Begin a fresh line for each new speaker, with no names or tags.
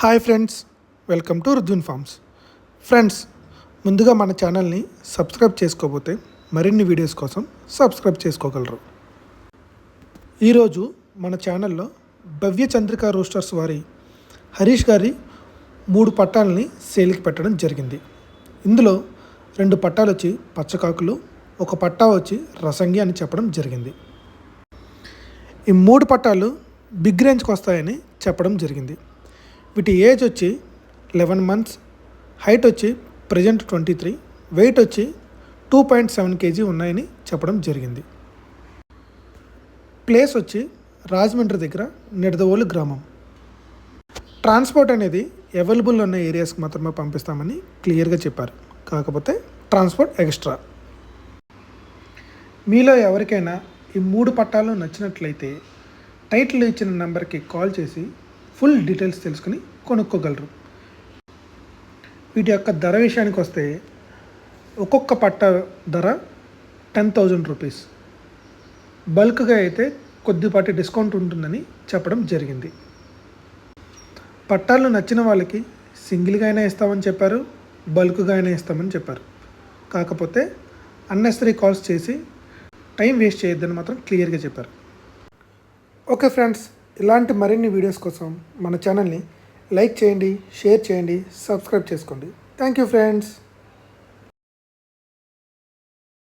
Hi friends, welcome to Rudwin farms. Friends, ముందుగా మన ఛానల్ని సబ్స్క్రైబ్ చేసుకోకపోతే మరిన్ని వీడియోస్ కోసం సబ్స్క్రైబ్ చేసుకోగలరు. ఈరోజు మన ఛానల్లో భవ్య చంద్రిక రోస్టర్స్ వారి హరీష్ గారి 3 పట్టాలని సేల్కి పెట్టడం జరిగింది. ఇందులో 2 పట్టాలు వచ్చి పచ్చకాకులు, 1 పట్టా వచ్చి రసంగి అని చెప్పడం జరిగింది. ఈ 3 పట్టాలు బిగ్ రేంజ్కి వస్తాయని చెప్పడం జరిగింది. వీటి ఏజ్ వచ్చి 11 మంత్స్, హైట్ వచ్చి ప్రజెంట్ 23, వెయిట్ వచ్చి 2.7 kg ఉన్నాయని చెప్పడం జరిగింది. ప్లేస్ వచ్చి రాజమండ్రి దగ్గర నిడదవోలు గ్రామం. ట్రాన్స్పోర్ట్ అనేది అవైలబుల్ ఉన్న ఏరియాస్కి మాత్రమే పంపిస్తామని క్లియర్గా చెప్పారు. కాకపోతే ట్రాన్స్పోర్ట్ ఎక్స్ట్రా. మీలో ఎవరికైనా ఈ 3 పట్టాలు నచ్చినట్లయితే టైటిల్ ఇచ్చిన నెంబర్కి కాల్ చేసి ఫుల్ డీటెయిల్స్ తెలుసుకుని కొనుక్కోగలరు. వీటి యొక్క ధర విషయానికి వస్తే ఒక్కొక్క పట్ట ధర 10,000 రూపీస్. బల్క్గా అయితే కొద్దిపాటి డిస్కౌంట్ ఉంటుందని చెప్పడం జరిగింది. పట్టాలు నచ్చిన వాళ్ళకి సింగిల్గా అయినా ఇస్తామని చెప్పారు, బల్క్గా అయినా ఇస్తామని చెప్పారు. కాకపోతే అన్నెసరీ కాల్స్ చేసి టైం వేస్ట్ చేయొద్దని మాత్రం క్లియర్గా చెప్పారు. ఓకే ఫ్రెండ్స్, ఇలాంటి మరిన్ని వీడియోస్ కోసం మన ఛానల్ని లైక్ చేయండి, షేర్ చేయండి, సబ్స్క్రైబ్ చేసుకోండి. Thank you friends.